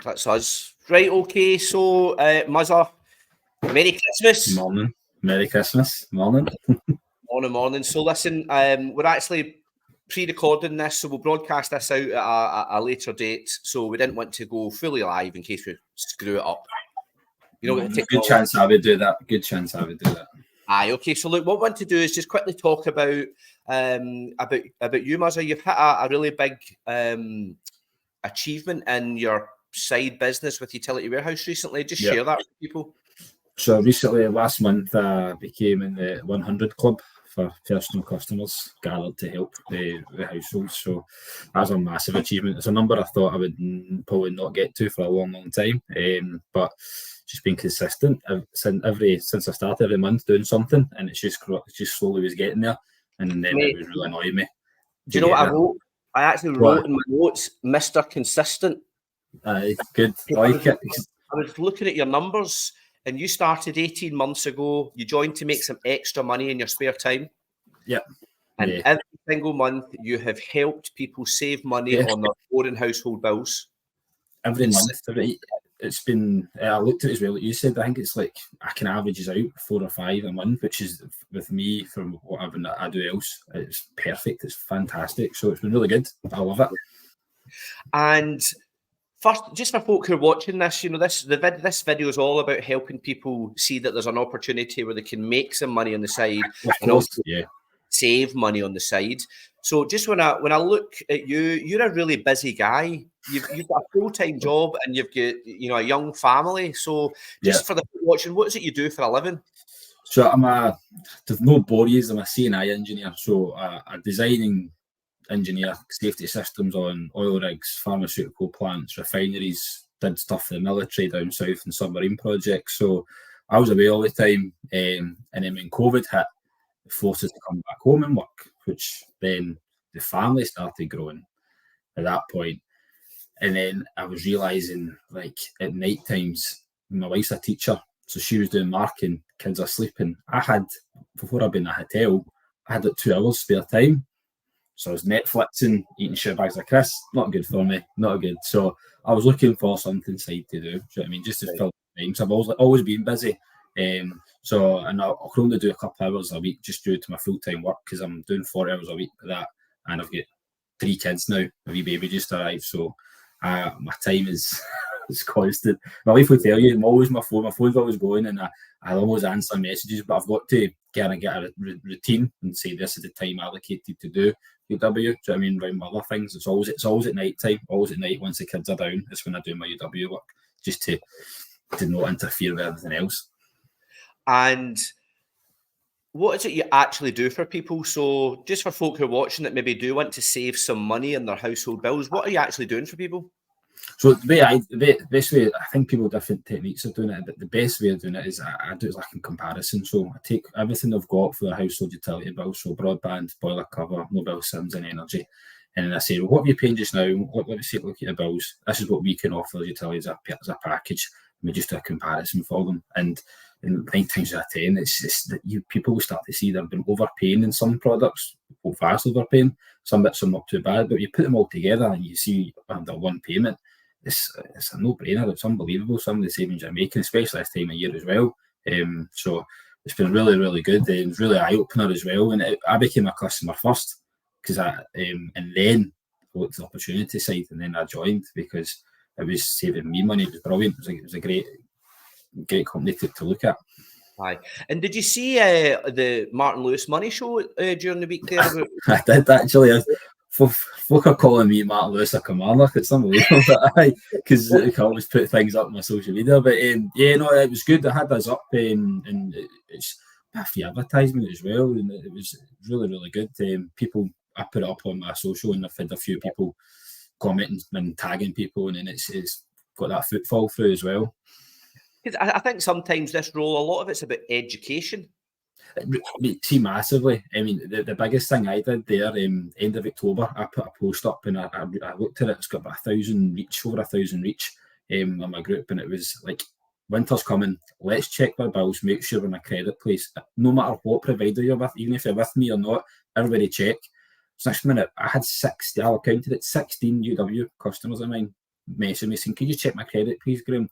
that's us. Right, okay, so Muzzer, Merry Christmas. Morning. Merry Christmas. Morning. Morning. So listen, we're actually pre-recording this, so we'll broadcast this out at a later date. So we didn't want to go fully live in case we screw it up. You know, good chance I would do that. Aye, okay. So look, what I want to do is just quickly talk about you, Muzzer. You've hit a really big achievement in your side business with Utility Warehouse recently. Just share that with people. So recently, last month, I became in the 100 club for personal customers gathered to help the households. So that's a massive achievement. It's a number I thought I would probably not get to for a long time. But just being consistent since I started every month doing something, and it's just slowly was getting there, and then it was really annoying me. Do you know what I wrote? I actually wrote in my notes, Mr Consistent. Good. I like it. I was looking at your numbers, and you started 18 months ago. You joined to make some extra money in your spare time. Yeah. And every single month, you have helped people save money on their own household bills. Every month. It's been, I looked at it as well, like you said, I think it's like I can average out 4 or 5 a month, which is, with me, from what I do else, it's perfect. It's fantastic. So it's been really good. I love it. And first, just for folk who are watching this, you know, this video is all about helping people see that there's an opportunity where they can make some money on the side and also save money on the side. So just when I look at you, you're a really busy guy. You've got a full-time job and you've got, you know, a young family. So just for the watching, what is it you do for a living? So to no bore you, I'm a C&I engineer. So a designing engineer, safety systems on oil rigs, pharmaceutical plants, refineries, did stuff for the military down south and submarine projects. So I was away all the time. And then when COVID hit, it forced us to come back home and work, which then the family started growing at that point. And then I was realising, like, at night times, my wife's a teacher, so she was doing marking, kids are sleeping. Before I'd been in a hotel, I had like 2 hours spare time. So I was Netflixing, eating shit bags of crisps. Not good for me, not good. So I was looking for something side to do. Do you know what I mean? Just to fill the time. So I've always been busy. So and I can only do a couple of hours a week just due to my full-time work, because I'm doing 40 hours a week for that. And I've got 3 kids now. A wee baby just arrived. So my time is constant. My wife will tell you, my phone's always going, and I always answer messages, but I've got to get a routine and say this is the time allocated to do UW. Do you know what I mean? Around other things, it's always at night time. Always at night once the kids are down. It's when I do my UW work, just to not interfere with everything else. And what is it you actually do for people? So just for folk who are watching that maybe do want to save some money in their household bills, what are you actually doing for people? So the best way, I think people have different techniques of doing it, but the best way of doing it is I do it like in comparison. So I take everything I've got for the household utility bills, so broadband, boiler cover, mobile sims and energy. And then I say, well, what are you paying just now? Let me see, look at the bills. This is what we can offer as utilities as a package. And we just do a comparison for them. And 9 times out of 10, it's just that people will start to see they've been overpaying in some products, vast overpaying. Some bits are not too bad, but you put them all together and you see under one payment, it's a no-brainer. It's unbelievable, some of the savings you're making, especially this time of year as well. So it's been really, really good. It's really eye-opener as well. And I became a customer first, because and then I looked at the opportunity side, and then I joined because it was saving me money. It was brilliant. It was a great company to look at. Aye. And did you see the Martin Lewis Money Show during the week there? I did, actually. Folk are calling me Martin Lewis a commander. It's unbelievable, because I always put things up on my social media. But it was good. I had this up, and it's a free advertisement as well, and it was really, really good. I put it up on my social, and I've had a few people commenting and tagging people, and then it's got that footfall through as well. I think sometimes this role, a lot of it's about education. See, massively. I mean, the biggest thing I did there, end of October, I put a post up, and I looked at it. It's got about 1,000 reach, over 1,000 reach on my group, and it was like, winter's coming. Let's check our bills, make sure we're in a credit place. No matter what provider you're with, even if you're with me or not, everybody check. So next minute, I had 16 UW customers of mine messaging me saying, "Can you check my credit, please, Graeme?"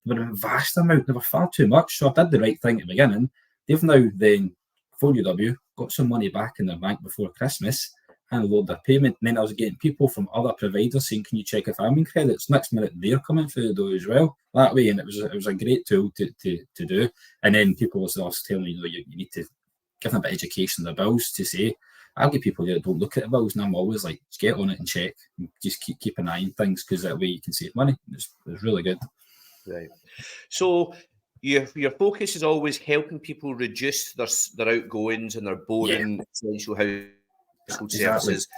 They were a vast amount. They were far too much. So I did the right thing at the beginning. They've now then, for UW, got some money back in their bank before Christmas and load their payment. And then I was getting people from other providers saying, "Can you check if I'm in credits?" Next minute, they're coming through the door as well. That way, and it was a great tool to do. And then people was telling me, you need to give them a bit of education on the bills to say, I'll get people there that don't look at the bills, and I'm always like, just get on it and check. And just keep an eye on things, because that way you can save money. It's really good. Right. So your focus is always helping people reduce their outgoings and their boring essential household services.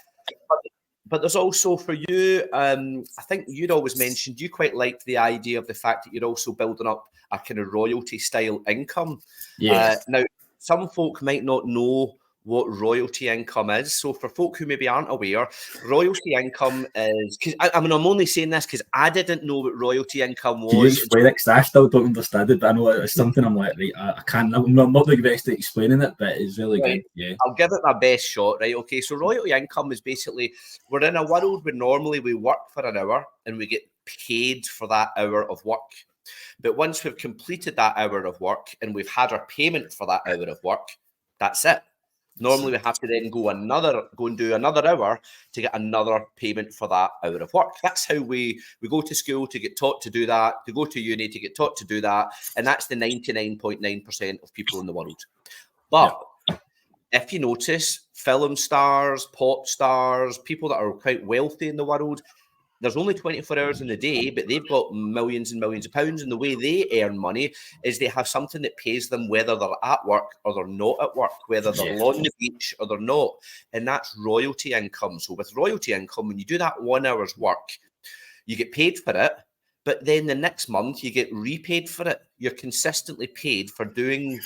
But there's also for you, I think you'd always mentioned you quite liked the idea of the fact that you're also building up a kind of royalty style income. Now, some folk might not know what royalty income is. So for folk who maybe aren't aware, royalty income is, because I'm only saying this because I didn't know what royalty income was. Can you explain it? Because I still don't understand it, but I know it's something I'm like, right, I can't, I'm not the best at explaining it, but it's really good. Yeah. I'll give it my best shot, right? Okay, so royalty income is basically, we're in a world where normally we work for an hour and we get paid for that hour of work. But once we've completed that hour of work and we've had our payment for that hour of work, that's it. Normally, we have to then go and do another hour to get another payment for that hour of work. That's how we go to school to get taught to do that, to go to uni to get taught to do that. And that's the 99.9% of people in the world. But if you notice, film stars, pop stars, people that are quite wealthy in the world, there's only 24 hours in the day, but they've got millions and millions of pounds. And the way they earn money is they have something that pays them whether they're at work or they're not at work, whether they're on the beach or they're not. And that's royalty income. So with royalty income, when you do that 1 hour's work, you get paid for it. But then the next month, you get repaid for it. You're consistently paid for having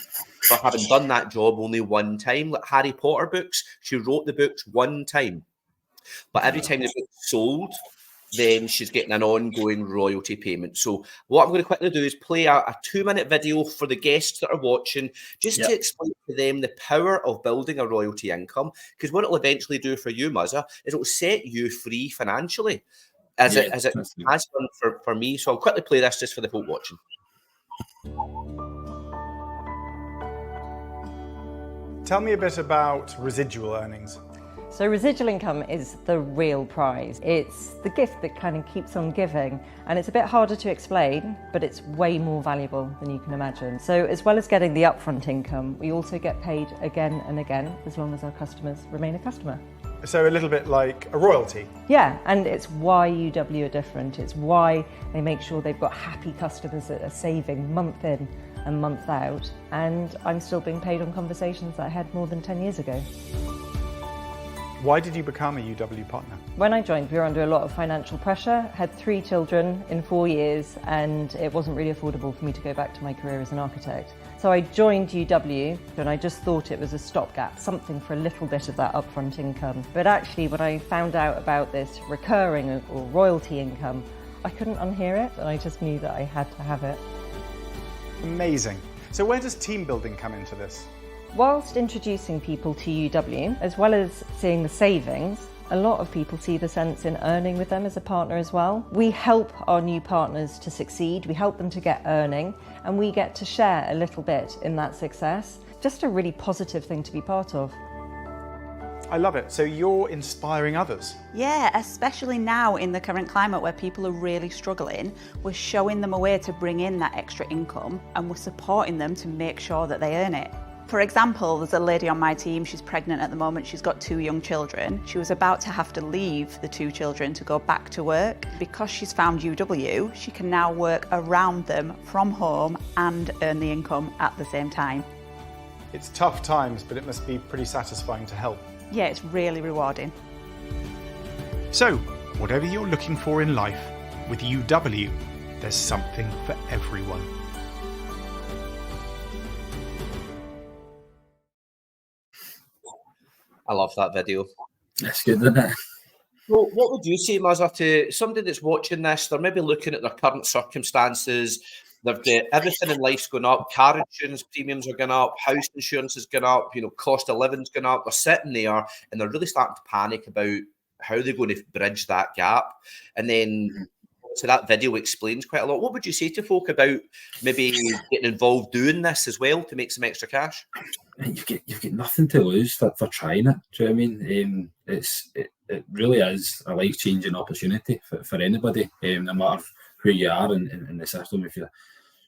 done that job only one time. Like Harry Potter books, she wrote the books one time. But every time the book's sold, then she's getting an ongoing royalty payment. So what I'm going to quickly do is play a 2-minute video for the guests that are watching, just to explain to them the power of building a royalty income. Because what it'll eventually do for you, Muzza, is it'll set you free financially, as it has done for me. So I'll quickly play this just for the folk watching. Tell me a bit about residual earnings. So residual income is the real prize. It's the gift that kind of keeps on giving, and it's a bit harder to explain, but it's way more valuable than you can imagine. So as well as getting the upfront income, we also get paid again and again as long as our customers remain a customer. So a little bit like a royalty. Yeah, and it's why UW are different. It's why they make sure they've got happy customers that are saving month in and month out, and I'm still being paid on conversations that I had more than 10 years ago. Why did you become a UW partner? When I joined, we were under a lot of financial pressure, had 3 children in 4 years, and it wasn't really affordable for me to go back to my career as an architect. So I joined UW, and I just thought it was a stopgap, something for a little bit of that upfront income. But actually, when I found out about this recurring or royalty income, I couldn't unhear it, and I just knew that I had to have it. Amazing. So where does team building come into this? Whilst introducing people to UW, as well as seeing the savings, a lot of people see the sense in earning with them as a partner as well. We help our new partners to succeed, we help them to get earning, and we get to share a little bit in that success. Just a really positive thing to be part of. I love it. So you're inspiring others. Yeah, especially now in the current climate where people are really struggling, we're showing them a way to bring in that extra income, and we're supporting them to make sure that they earn it. For example, there's a lady on my team, she's pregnant at the moment, she's got 2 young children. She was about to have to leave the 2 children to go back to work. Because she's found UW, she can now work around them from home and earn the income at the same time. It's tough times, but it must be pretty satisfying to help. Yeah, it's really rewarding. So, whatever you're looking for in life, with UW, there's something for everyone. I love that video. That's good, isn't it? Well, what would you say, Muzza, to somebody that's watching this? They're maybe looking at their current circumstances. They've got everything in life's going up. Car insurance premiums are going up. House insurance is going up. Cost of living's going up. They're sitting there and they're really starting to panic about how they're going to bridge that gap. And then So that video explains quite a lot. What would you say to folk about maybe getting involved doing this as well to make some extra cash? You've got nothing to lose for trying it. Do you know what I mean? It really is a life-changing opportunity for anybody, no matter who you are in the system. If you're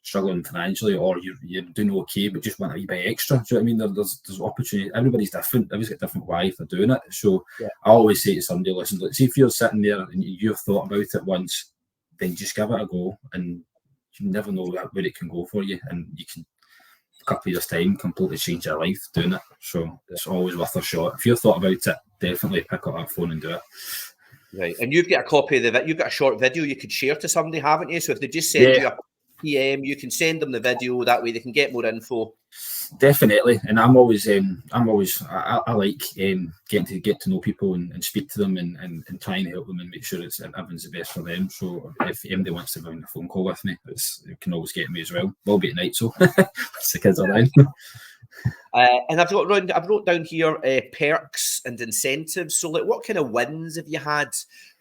struggling financially or you're doing okay but just want a wee bit extra, do you know what I mean? There's opportunity. Everybody's different. Everybody's got different why for doing it. So I always say to somebody, listen, see if you're sitting there and you've thought about it once, then just give it a go, and you never know where it can go for you, and you can, a couple of years' time, completely change your life doing it. So it's always worth a shot. If you've thought about it, definitely pick up that phone and do it. Right, and you've got a copy of the you've got a short video you could share to somebody, haven't you? So if they just send you a PM, you can send them the video. That way they can get more info. Definitely, and I like getting to get to know people and speak to them and try and help them and make sure everything's the best for them. So if anybody wants to have a phone call with me, you can always get me as well. We'll be at night, so once the kids are down. And I wrote down here perks and incentives. So, like, what kind of wins have you had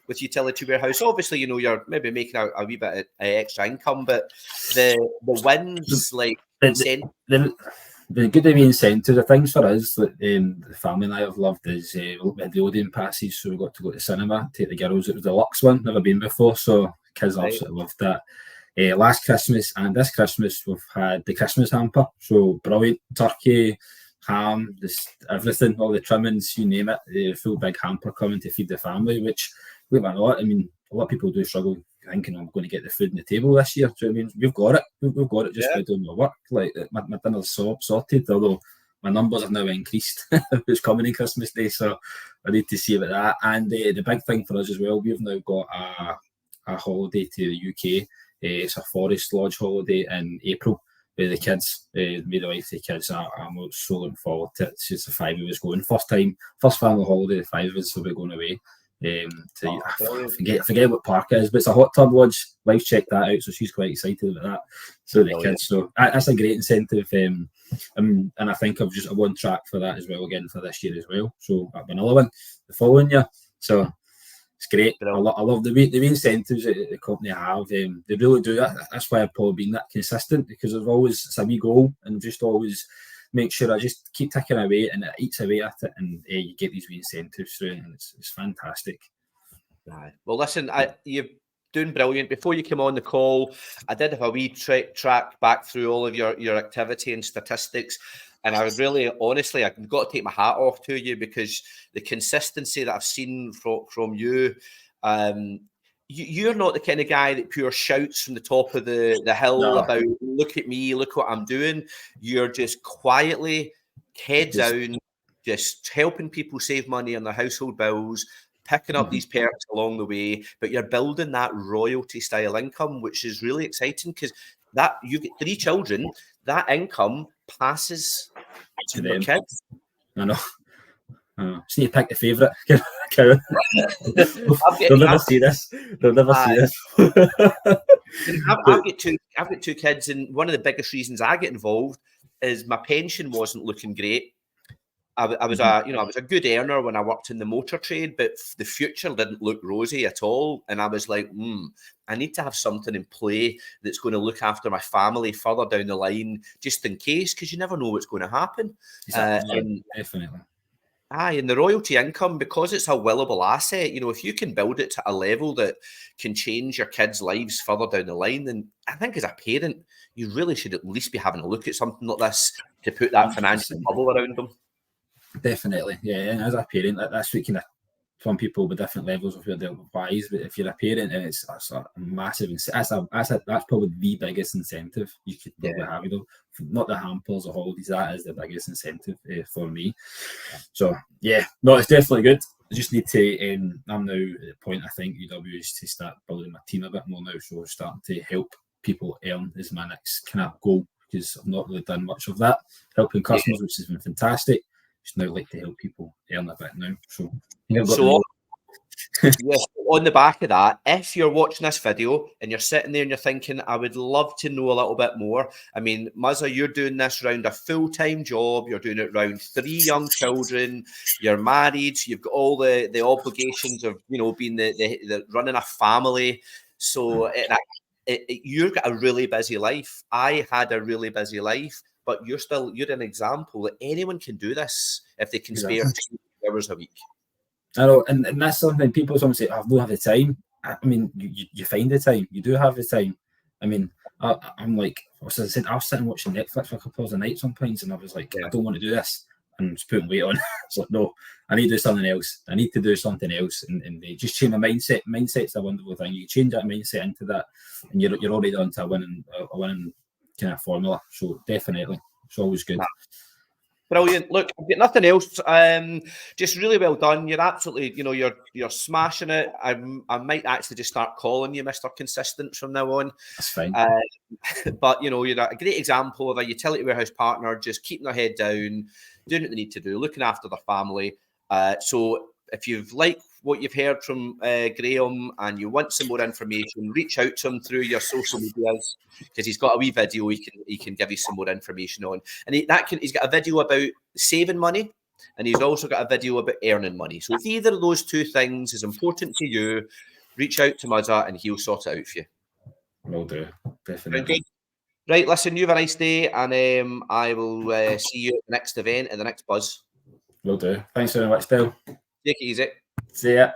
with Utility Warehouse? Obviously, you know, you're maybe making a wee bit of extra income, but the wins, like the good of the incentives, the things for us that the family and I have loved is the Odeon passes. So we got to go to the cinema, take the girls. It was the Lux one, never been before, so kids absolutely loved that. Last Christmas and this Christmas we've had the Christmas hamper, so brilliant. Turkey, ham, everything, all the trimmings, you name it, the full big hamper coming to feed the family, which, believe it or not, I mean, a lot of people do struggle thinking I'm going to get the food on the table this year. Do you know what I mean? We've got it. We've got it just by doing my work. Like, my dinner's sorted, although my numbers have now increased. It's coming in Christmas Day, so I need to see about that. And the big thing for us as well, we've now got a holiday to the UK. It's a forest lodge holiday in April with the kids. Me, the wife, the kids. I'm so looking forward to it. It's just the 5 of us going. First family holiday, the 5 of us will be going away. I forget what park it is, but it's a hot tub lodge. Wife checked that out, so she's quite excited about that. So the kids, so that's a great incentive. And I think I've just one track for that as well again for this year as well. So I've another one the following year. So it's great. I love the incentives that the company have. They really do that. That's why I've probably been that consistent, because it's a wee goal, and just always make sure I just keep ticking away, and it eats away at it, and you get these wee incentives through it, and it's fantastic. Right. Well, listen, you're doing brilliant. Before you came on the call, I did have a wee track back through all of your activity and statistics, and I would really, honestly, I've got to take my hat off to you, because the consistency that I've seen from you, you're not the kind of guy that pure shouts from the top of the hill about, look at me, look what I'm doing. You're just quietly, head down, just helping people save money on their household bills, picking up these perks along the way, but you're building that royalty style income, which is really exciting, because that you get 3 children, that income passes to your kids. I know. Just need to pick the favourite. They'll never see this. I've got 2 kids, and one of the biggest reasons I get involved is my pension wasn't looking great. I was a good earner when I worked in the motor trade, but the future didn't look rosy at all. And I was like, I need to have something in play that's going to look after my family further down the line, just in case, because you never know what's going to happen. Definitely. And the royalty income, because it's a willable asset, you know, if you can build it to a level that can change your kids' lives further down the line, then I think as a parent, you really should at least be having a look at something like this to put that financial bubble around them. Definitely, yeah. And as a parent, that's what kind of some people with different levels of their wise. But if you're a parent, and that's a massive, that's probably the biggest incentive you could probably have. You know, not the hampers or holidays. That is the biggest incentive for me. So yeah, no, it's definitely good. I just need to. I'm now at the point, I think, UW is to start building my team a bit more now. So starting to help people earn is my next kind of goal, because I've not really done much of that, helping customers, which has been fantastic. Just now like to help people earn a bit now. So on the back of that, if you're watching this video and you're sitting there and you're thinking, I would love to know a little bit more. I mean, Muzza, you're doing this around a full-time job. You're doing it around 3 young children. You're married. You've got all the obligations of, you know, being the running a family. So you've got a really busy life. I had a really busy life, but you're an example that anyone can do this if they can spare 2 hours a week. I know, and that's something people sometimes say, I don't have the time. I mean, you find the time. You do have the time. I mean, I'm like, as I said, I was sitting watching Netflix for a couple of nights sometimes, and I was like, I don't want to do this. And just putting weight on. It's like, no, I need to do something else. I need to do something else. And they just change my mindset. Mindset's a wonderful thing. You change that mindset into that, and you're already onto a winning kind of formula. So definitely, it's always good. Brilliant. Look, I've got nothing else. Just really well done. You're absolutely, you're smashing it. I might actually just start calling you Mr Consistent from now on. That's fine. But you're a great example of a utility warehouse partner, just keeping their head down, doing what they need to do, looking after their family. So if you've liked what you've heard from Graeme and you want some more information, reach out to him through your social medias, because he's got a wee video he can give you some more information on. And he's got a video about saving money, and he's also got a video about earning money. So if either of those two things is important to you, reach out to Muzza and he'll sort it out for you. Will do, definitely. Right, listen, you have a nice day, and I will see you at the next event and the next buzz. Will do. Thanks very much, Bill. Take it easy. See ya.